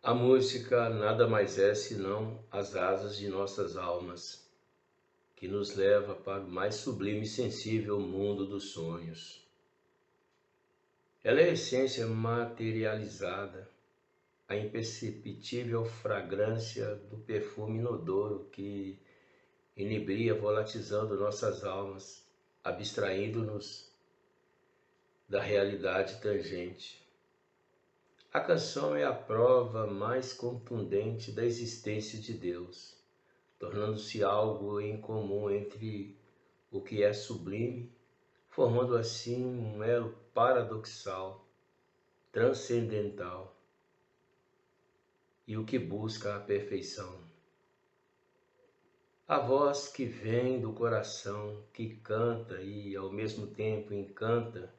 A música nada mais é senão as asas de nossas almas, que nos leva para o mais sublime e sensível mundo dos sonhos. Ela é a essência materializada, a imperceptível fragrância do perfume inodoro que inibria volatizando nossas almas, abstraindo-nos da realidade tangente. A canção é a prova mais contundente da existência de Deus, tornando-se algo em comum entre o que é sublime, formando assim um elo paradoxal, transcendental, e o que busca a perfeição. A voz que vem do coração, que canta e ao mesmo tempo encanta,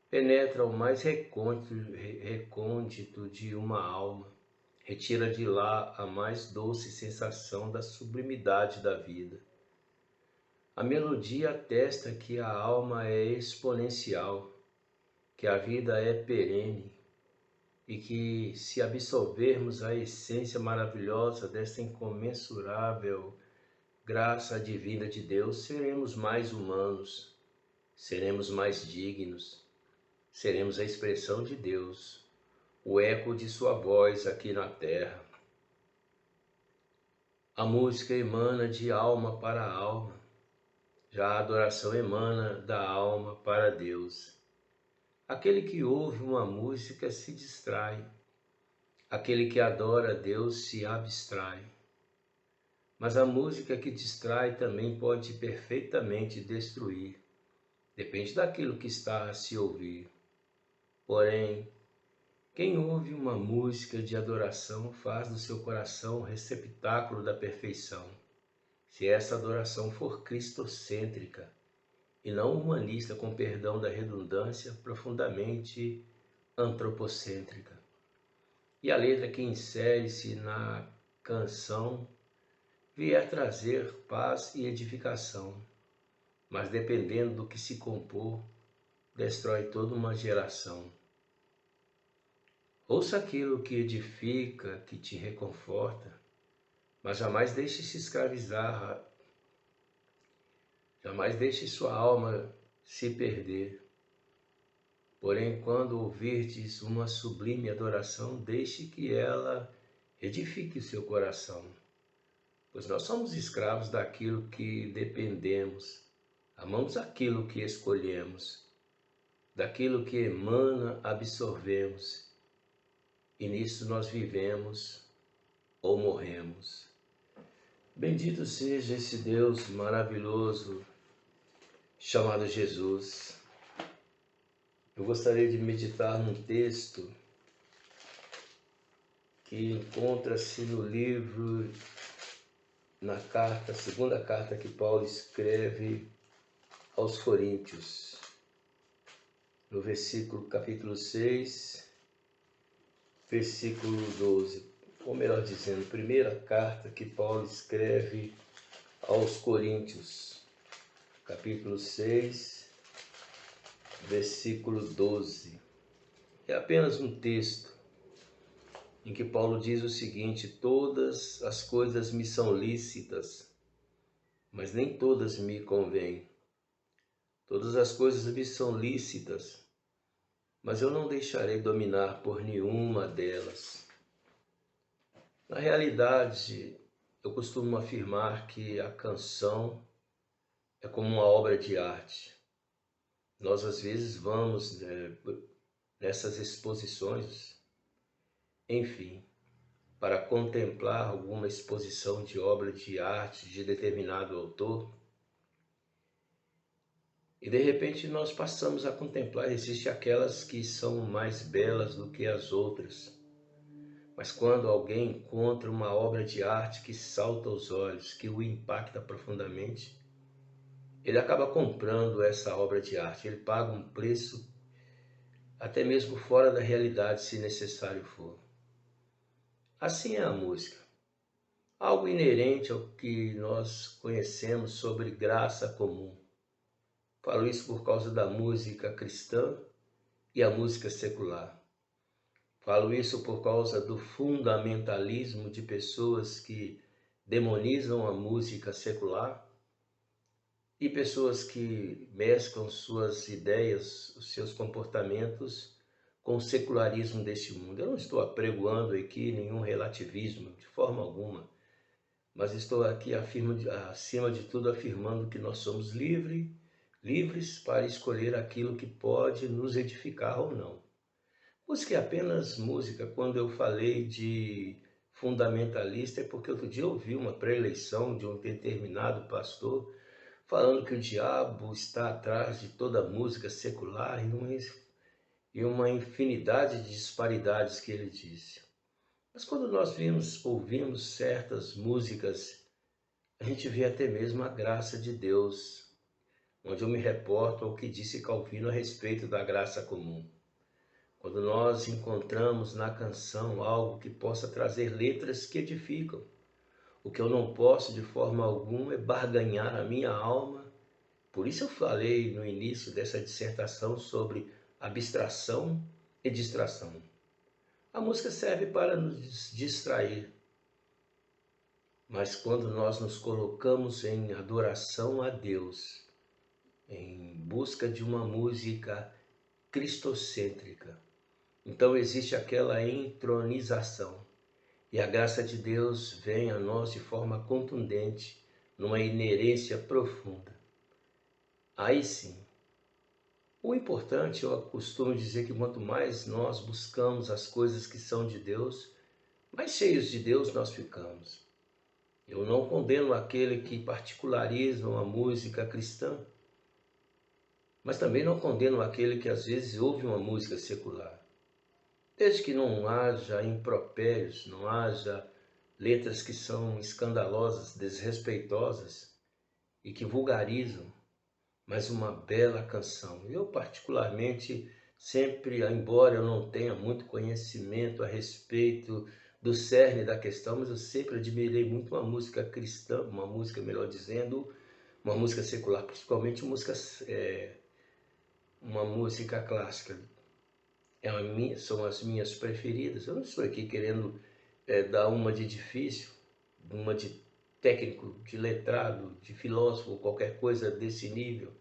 penetra o mais recôndito de uma alma, retira de lá a mais doce sensação da sublimidade da vida. A melodia atesta que a alma é exponencial, que a vida é perene e que, se absorvermos a essência maravilhosa desta incomensurável graça divina de Deus, seremos mais humanos, seremos mais dignos, seremos a expressão de Deus, o eco de sua voz aqui na terra. A música emana de alma para alma, já a adoração emana da alma para Deus. Aquele que ouve uma música se distrai, aquele que adora a Deus se abstrai. Mas a música que distrai também pode perfeitamente destruir. Depende daquilo que está a se ouvir. Porém, quem ouve uma música de adoração faz do seu coração o receptáculo da perfeição, se essa adoração for cristocêntrica e não humanista, com perdão da redundância, profundamente antropocêntrica. E a letra que insere-se na canção vier trazer paz e edificação, mas dependendo do que se compor, destrói toda uma geração. Ouça aquilo que edifica, que te reconforta, mas jamais deixe se escravizar, jamais deixe sua alma se perder. Porém, quando ouvirdes uma sublime adoração, deixe que ela edifique o seu coração, pois nós somos escravos daquilo que dependemos, amamos aquilo que escolhemos, daquilo que emana absorvemos, e nisso nós vivemos ou morremos. Bendito seja esse Deus maravilhoso chamado Jesus. Eu gostaria de meditar num texto que encontra-se no livro, na carta, segunda carta que Paulo escreve aos Coríntios, no capítulo 6, versículo 12, ou melhor dizendo, primeira carta que Paulo escreve aos Coríntios, capítulo 6, versículo 12. É apenas um texto em que Paulo diz o seguinte: todas as coisas me são lícitas, mas nem todas me convêm. Todas as coisas me são lícitas, mas eu não deixarei dominar por nenhuma delas. Na realidade, eu costumo afirmar que a canção é como uma obra de arte. Nós às vezes vamos nessas exposições, enfim, para contemplar alguma exposição de obra de arte de determinado autor, e de repente nós passamos a contemplar, existem aquelas que são mais belas do que as outras, mas quando alguém encontra uma obra de arte que salta aos olhos, que o impacta profundamente, ele acaba comprando essa obra de arte, ele paga um preço até mesmo fora da realidade, se necessário for. Assim é a música, algo inerente ao que nós conhecemos sobre graça comum. Falo isso por causa da música cristã e a música secular. Falo isso por causa do fundamentalismo de pessoas que demonizam a música secular e pessoas que mesclam suas ideias, os seus comportamentos com o secularismo deste mundo. Eu não estou apregoando aqui nenhum relativismo, de forma alguma, mas estou aqui acima de tudo afirmando que nós somos livres para escolher aquilo que pode nos edificar ou não. Música é apenas música. Quando eu falei de fundamentalista é porque outro dia eu ouvi uma preleção de um determinado pastor falando que o diabo está atrás de toda música secular e uma infinidade de disparidades que ele disse. Mas quando nós ouvimos certas músicas, a gente vê até mesmo a graça de Deus, onde eu me reporto ao que disse Calvino a respeito da graça comum. Quando nós encontramos na canção algo que possa trazer letras que edificam, o que eu não posso de forma alguma é barganhar a minha alma. Por isso eu falei no início dessa dissertação sobre abstração e distração. A música serve para nos distrair, mas quando nós nos colocamos em adoração a Deus, em busca de uma música cristocêntrica, então existe aquela entronização e a graça de Deus vem a nós de forma contundente, numa inerência profunda. Aí sim, o importante, eu costumo dizer que quanto mais nós buscamos as coisas que são de Deus, mais cheios de Deus nós ficamos. Eu não condeno aquele que particulariza a música cristã, mas também não condeno aquele que às vezes ouve uma música secular. Desde que não haja impropérios, não haja letras que são escandalosas, desrespeitosas e que vulgarizam, mas uma bela canção. Eu particularmente sempre, embora eu não tenha muito conhecimento a respeito do cerne da questão, mas eu sempre admirei muito uma música cristã, uma música, melhor dizendo, uma música secular, principalmente uma música clássica. São as minhas preferidas. Eu não estou aqui querendo dar uma de difícil, uma de técnico, de letrado, de filósofo, qualquer coisa desse nível.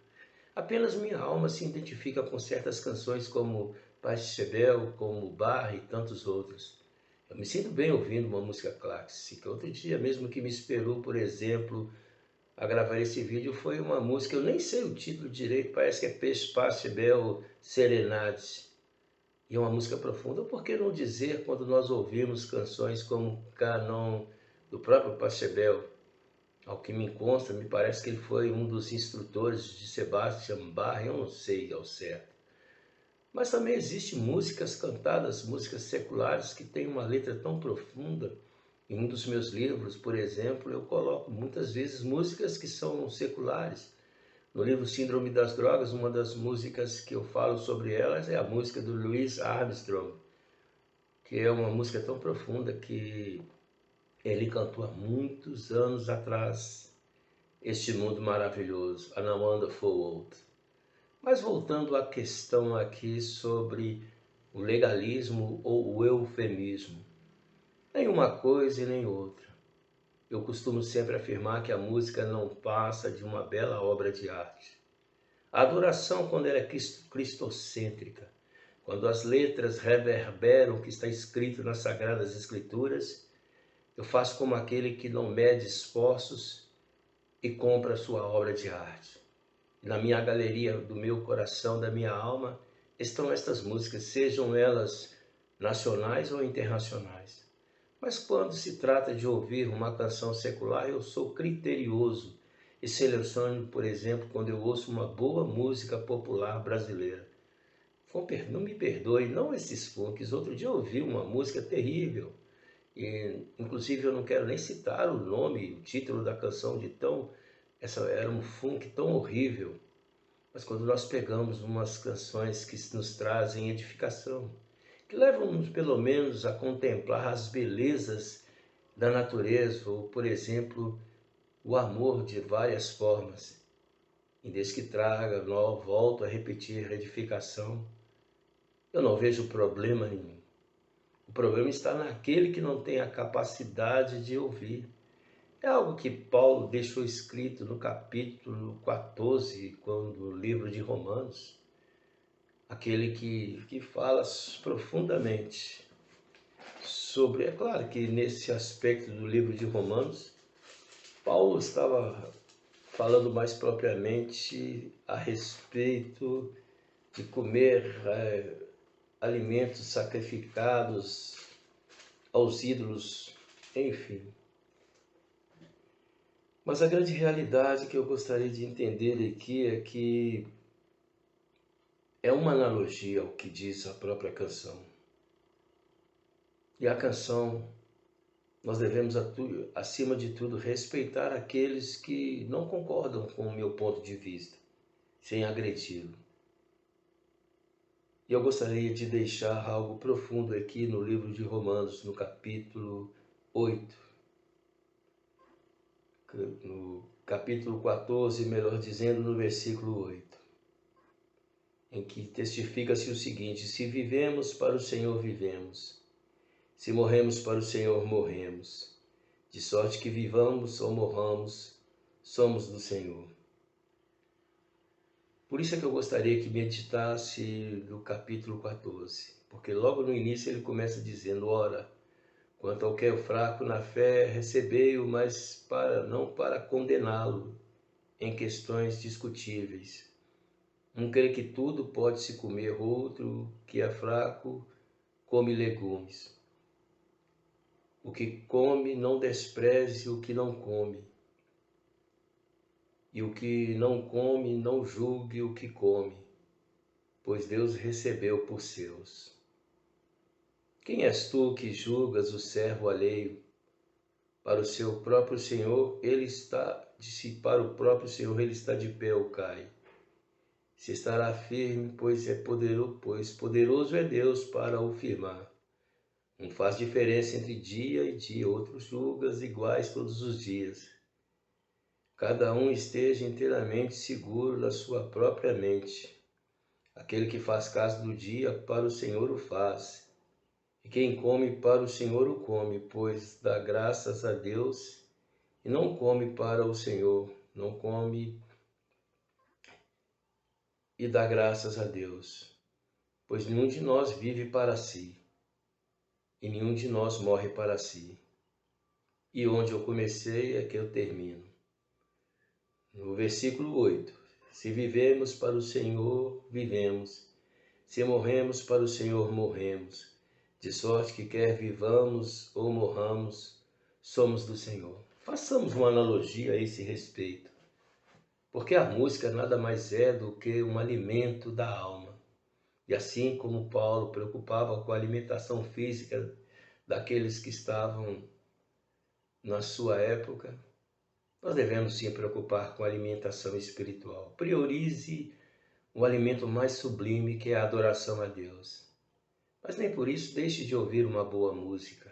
Apenas minha alma se identifica com certas canções como Pachelbel, como Bach e tantos outros. Eu me sinto bem ouvindo uma música clássica. Outro dia mesmo que me esperou, por exemplo, a gravar esse vídeo foi uma música, eu nem sei o título direito, parece que é Pachelbel Serenades. E é uma música profunda, por que não dizer quando nós ouvimos canções como Canon, do próprio Pachelbel? Ao que me consta, me parece que ele foi um dos instrutores de Sebastian Bach, eu não sei ao certo. Mas também existem músicas cantadas, músicas seculares, que têm uma letra tão profunda. Em um dos meus livros, por exemplo, eu coloco muitas vezes músicas que são seculares. No livro Síndrome das Drogas, uma das músicas que eu falo sobre elas é a música do Louis Armstrong, que é uma música tão profunda que ele cantou há muitos anos atrás. Este mundo maravilhoso, a Wonderful World. Mas voltando à questão aqui sobre o legalismo ou o eufemismo. Nem uma coisa e nem outra. Eu costumo sempre afirmar que a música não passa de uma bela obra de arte. A adoração, quando ela é cristocêntrica, quando as letras reverberam o que está escrito nas Sagradas Escrituras, eu faço como aquele que não mede esforços e compra sua obra de arte. Na minha galeria do meu coração, da minha alma, estão estas músicas, sejam elas nacionais ou internacionais. Mas quando se trata de ouvir uma canção secular, eu sou criterioso e seleciono, por exemplo, quando eu ouço uma boa música popular brasileira. Não me perdoe, não esses funks. Outro dia eu ouvi uma música terrível, e inclusive eu não quero nem citar o nome, o título da canção de tão... Essa era um funk tão horrível. Mas quando nós pegamos umas canções que nos trazem edificação, que levam-nos pelo menos a contemplar as belezas da natureza, ou, por exemplo, o amor de várias formas, e desde que traga, volto a repetir, edificação, eu não vejo problema nenhum. O problema está naquele que não tem a capacidade de ouvir. É algo que Paulo deixou escrito no capítulo 14, quando o livro de Romanos, aquele que fala profundamente sobre, é claro que nesse aspecto do livro de Romanos, Paulo estava falando mais propriamente a respeito de comer alimentos sacrificados aos ídolos, enfim. Mas a grande realidade que eu gostaria de entender aqui é que é uma analogia ao que diz a própria canção. E a canção, nós devemos, acima de tudo, respeitar aqueles que não concordam com o meu ponto de vista, sem agredi-lo. E eu gostaria de deixar algo profundo aqui no livro de Romanos, no capítulo 8. No capítulo 14, melhor dizendo, no versículo 8, em que testifica-se o seguinte: se vivemos, para o Senhor vivemos, se morremos, para o Senhor morremos, de sorte que vivamos ou morramos, somos do Senhor. Por isso é que eu gostaria que meditasse no capítulo 14, porque logo no início ele começa dizendo: ora, quanto ao que é fraco na fé, recebei-o, mas não para condená-lo em questões discutíveis. Um crê que tudo pode se comer, outro que é fraco come legumes. O que come não despreze o que não come, e o que não come não julgue o que come, pois Deus recebeu por seus. Quem és tu que julgas o servo alheio? Para o seu próprio Senhor ele está, para o próprio Senhor ele está de pé ou cai. Se estará firme, pois poderoso é Deus para o firmar. Não faz diferença entre dia e dia, outros julgas iguais todos os dias. Cada um esteja inteiramente seguro da sua própria mente. Aquele que faz caso do dia, para o Senhor o faz. E quem come, para o Senhor o come, pois dá graças a Deus, e não come para o Senhor, não come e dá graças a Deus, pois nenhum de nós vive para si, e nenhum de nós morre para si. E onde eu comecei é que eu termino. No versículo 8, se vivemos, para o Senhor vivemos, se morremos, para o Senhor morremos, de sorte que quer vivamos ou morramos, somos do Senhor. Façamos uma analogia a esse respeito, porque a música nada mais é do que um alimento da alma. E assim como Paulo preocupava com a alimentação física daqueles que estavam na sua época, nós devemos sim preocupar com a alimentação espiritual. Priorize o alimento mais sublime, que é a adoração a Deus. Mas nem por isso deixe de ouvir uma boa música.